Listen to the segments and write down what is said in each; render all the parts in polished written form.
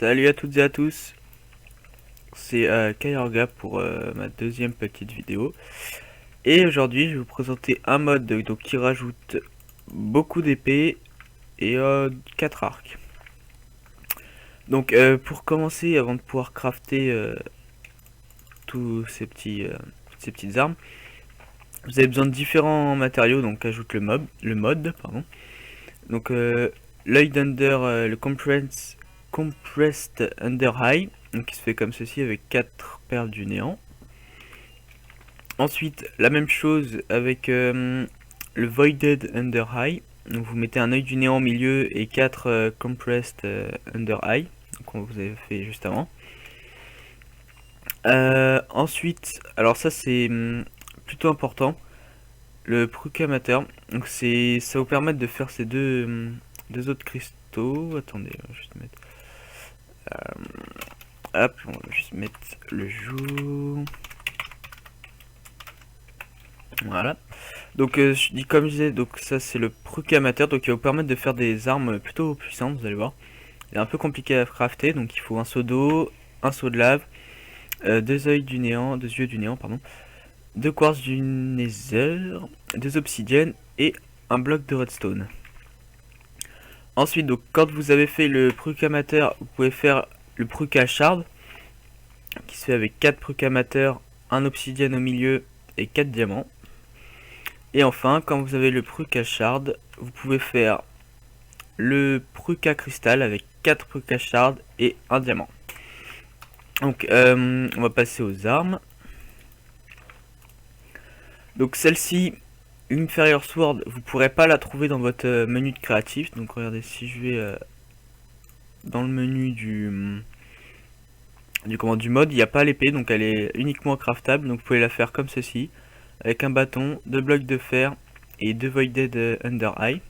Salut à toutes et à tous, c'est Kyorga pour ma deuxième petite vidéo. Et aujourd'hui je vais vous présenter un mode donc, qui rajoute beaucoup d'épées et 4 arcs. Donc pour commencer, avant de pouvoir crafter tous ces toutes ces petites armes, vous avez besoin de différents matériaux, donc ajoute le mode, pardon. Donc l'œil d'Under, le Compressed Under High, donc qui se fait comme ceci avec 4 perles du néant. Ensuite, la même chose avec le Voided Under High. Donc vous mettez un œil du néant au milieu et 4 Compressed Under High, comme vous avez fait juste avant. Ensuite, alors ça c'est plutôt important, le Prucamateur. Donc ça vous permet de faire ces deux autres cristaux. Attendez, on va juste mettre. Hop, on va juste mettre le jour. Voilà. Donc je dis comme je disais, donc ça c'est le Prucamateur, donc il va vous permettre de faire des armes plutôt puissantes, vous allez voir. C'est un peu compliqué à crafter, donc il faut un seau d'eau, un seau de lave, deux yeux du néant, pardon, deux quartz du nether, deux obsidiennes et un bloc de redstone. Ensuite, donc quand vous avez fait le Prucamateur, vous pouvez faire le Prucashard, qui se fait avec 4 Prucamateurs, un obsidienne au milieu et 4 diamants. Et enfin, quand vous avez le Prucashard, vous pouvez faire le Pruca Cristal avec 4 Prucashard et un diamant. Donc on va passer aux armes. Donc celle-ci, une Inferior Sword, vous pourrez pas la trouver dans votre menu de créatif. Donc regardez, si je vais dans le menu du mode, il n'y a pas l'épée, donc elle est uniquement craftable. Donc vous pouvez la faire comme ceci, avec un bâton, 2 blocs de fer et 2 Voided Under Eye.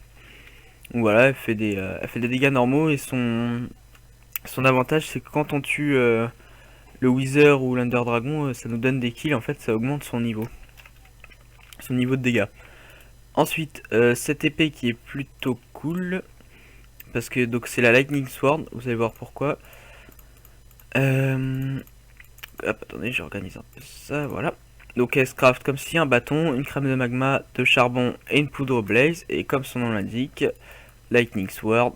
Donc voilà, elle fait des dégâts normaux, et son avantage c'est que quand on tue le Wither ou l'Under Dragon, ça nous donne des kills, en fait ça augmente son niveau de dégâts. Ensuite, cette épée qui est plutôt cool, parce que donc c'est la Lightning Sword, vous allez voir pourquoi. Hop, attendez, j'organise un peu ça, voilà. Donc elle se craft comme si un bâton, une crème de magma, de charbon et une poudre blaze, et comme son nom l'indique, Lightning Sword,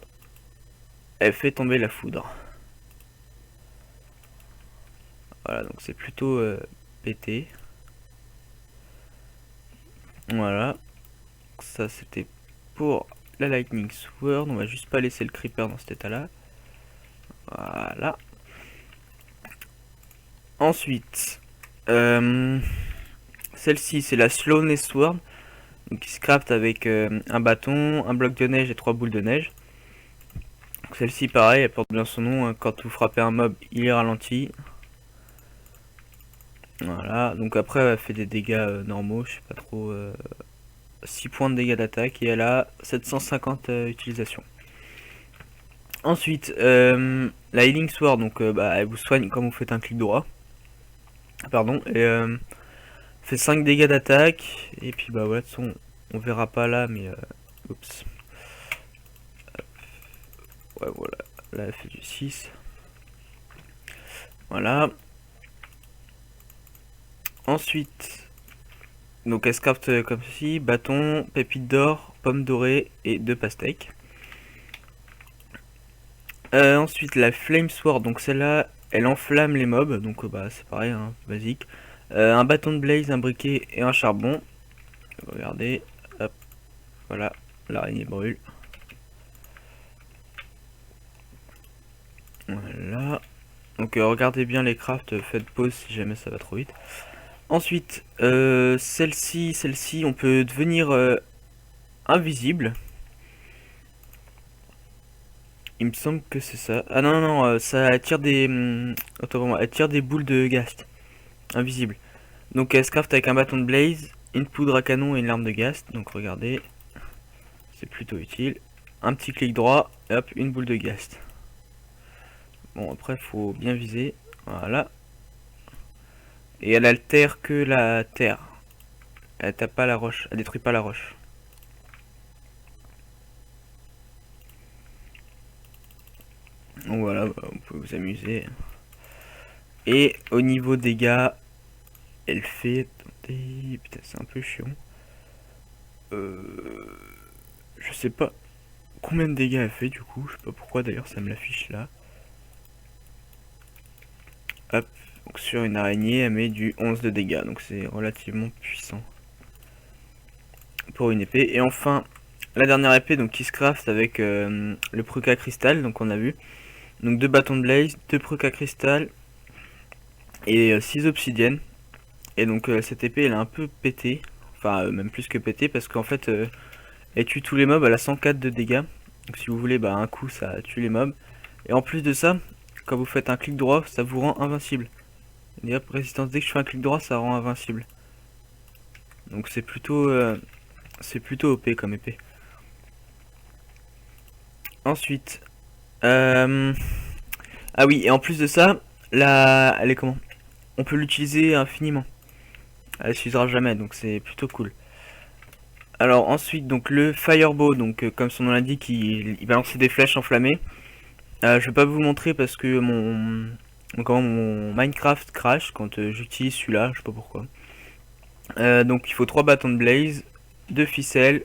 elle fait tomber la foudre. Voilà, donc c'est plutôt pété. Voilà, ça c'était pour la Lightning Sword. On va juste pas laisser le creeper dans cet état là. Voilà. Ensuite, celle-ci c'est la Slowness Sword, donc qui se craft avec un bâton, un bloc de neige et 3 boules de neige. Celle-ci pareil, elle porte bien son nom, hein. Quand vous frappez un mob il est ralenti. Voilà, donc après elle fait des dégâts normaux, je sais pas trop, 6 points de dégâts d'attaque, et elle a 750 utilisations. Ensuite, la Healing Sword, donc elle vous soigne quand vous faites un clic droit. Pardon, et fait 5 dégâts d'attaque, et puis bah voilà, on verra pas là, mais oups. Ouais, voilà, là elle fait du 6. Voilà. Ensuite, donc elle se craft comme ceci, bâton, pépite d'or, pomme dorée et 2 pastèques. Ensuite la Flame Sword, donc celle-là elle enflamme les mobs, donc bah c'est pareil, hein, basique. Un bâton de blaze, un briquet et un charbon. Regardez, hop, voilà, l'araignée brûle. Voilà. Donc regardez bien les crafts, faites pause si jamais ça va trop vite. Ensuite, celle-ci, on peut devenir invisible. Il me semble que c'est ça. Ah non, non, ça attire des... attends, vraiment, attire des boules de ghast. Invisible. Donc elle se craft avec un bâton de blaze, une poudre à canon et une larme de ghast. Donc regardez, c'est plutôt utile. Un petit clic droit, et hop, une boule de ghast. Bon, après, faut bien viser. Voilà. Et elle altère que la terre. Elle tape pas la roche, elle détruit pas la roche. Donc voilà, bah, vous pouvez vous amuser. Et au niveau dégâts, elle fait... Attendez, putain c'est un peu chiant. Je sais pas combien de dégâts elle fait du coup, je sais pas pourquoi d'ailleurs ça me l'affiche là. Hop, donc sur une araignée elle met du 11 de dégâts, donc c'est relativement puissant pour une épée. Et enfin la dernière épée donc qui se craft avec le Pruka Cristal, donc on a vu. Donc 2 bâtons de blaze, 2 Pruka Cristal et 6 obsidiennes. Et donc cette épée elle est un peu pétée, enfin même plus que pétée parce qu'en fait elle tue tous les mobs, elle a 104 de dégâts. Donc si vous voulez, bah un coup ça tue les mobs. Et en plus de ça, quand vous faites un clic droit, ça vous rend invincible. Et hop, résistance, dès que je fais un clic droit, ça rend invincible. Donc c'est plutôt OP comme épée. Ensuite, ah oui, et en plus de ça, là, elle est comment? On peut l'utiliser infiniment. Elle s'usera jamais, donc c'est plutôt cool. Alors ensuite, donc le Firebow, donc comme son nom l'indique, il balance des flèches enflammées. Je vais pas vous montrer parce que mon Minecraft crash quand j'utilise celui-là, je sais pas pourquoi. Donc il faut 3 bâtons de blaze, 2 ficelles,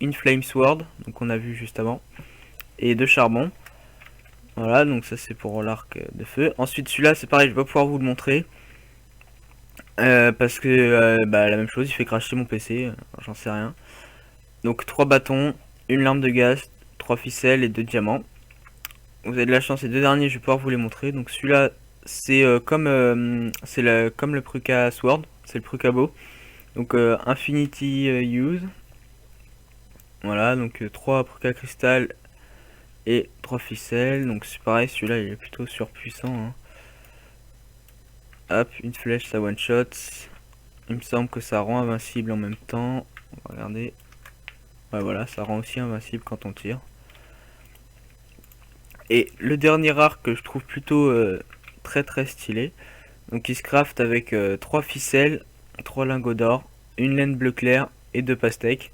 une flame sword, donc on a vu juste avant, et 2 charbons. Voilà, donc ça c'est pour l'arc de feu. Ensuite celui-là c'est pareil, je vais pas pouvoir vous le montrer. Parce que bah, la même chose, il fait cracher mon PC, j'en sais rien. Donc 3 bâtons, une lampe de gaz, 3 ficelles et 2 diamants. Vous avez de la chance, les deux derniers je vais pouvoir vous les montrer. Donc celui-là c'est comme le Pruka Sword, c'est le Pruka Bow. Donc Infinity Use. Voilà, donc 3 Pruka Crystal et 3 ficelles. Donc c'est pareil, celui-là il est plutôt surpuissant. Hein. Hop, une flèche ça one shot. Il me semble que ça rend invincible en même temps. On va regarder. Ouais voilà, ça rend aussi invincible quand on tire. Et le dernier arc que je trouve plutôt très stylé. Donc il se craft avec 3 ficelles, 3 lingots d'or, une laine bleu clair et 2 pastèques.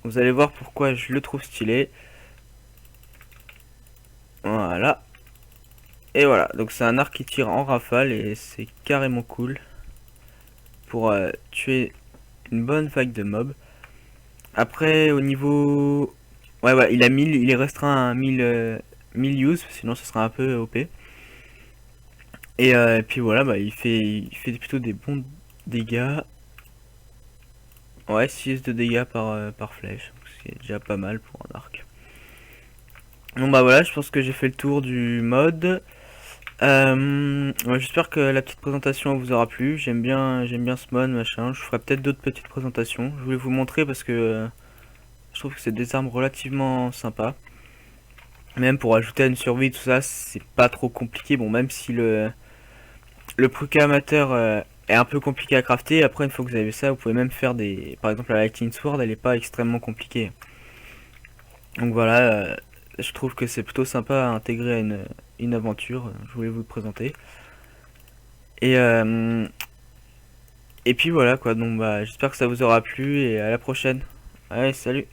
Vous allez voir pourquoi je le trouve stylé. Voilà. Et voilà, donc c'est un arc qui tire en rafale et c'est carrément cool pour tuer une bonne vague de mobs. Après au niveau... Ouais, il a 1000, il est restreint à 1000 use, sinon ce sera un peu OP. Et puis voilà, bah, il fait plutôt des bons dégâts. Ouais, 6 de dégâts par flèche, ce qui est déjà pas mal pour un arc. Bon bah voilà, je pense que j'ai fait le tour du mode. Ouais, j'espère que la petite présentation vous aura plu. J'aime bien ce mode, machin. Je ferai peut-être d'autres petites présentations. Je voulais vous montrer parce que je trouve que c'est des armes relativement sympas. Même pour ajouter à une survie, tout ça, c'est pas trop compliqué. Bon, même si le Pruka amateur est un peu compliqué à crafter. Après, une fois que vous avez ça, vous pouvez même faire des... Par exemple, la Lightning Sword, elle est pas extrêmement compliquée. Donc voilà, je trouve que c'est plutôt sympa à intégrer à une aventure. Je voulais vous le présenter. Et, et puis voilà quoi, donc bah, j'espère que ça vous aura plu et à la prochaine. Allez, salut!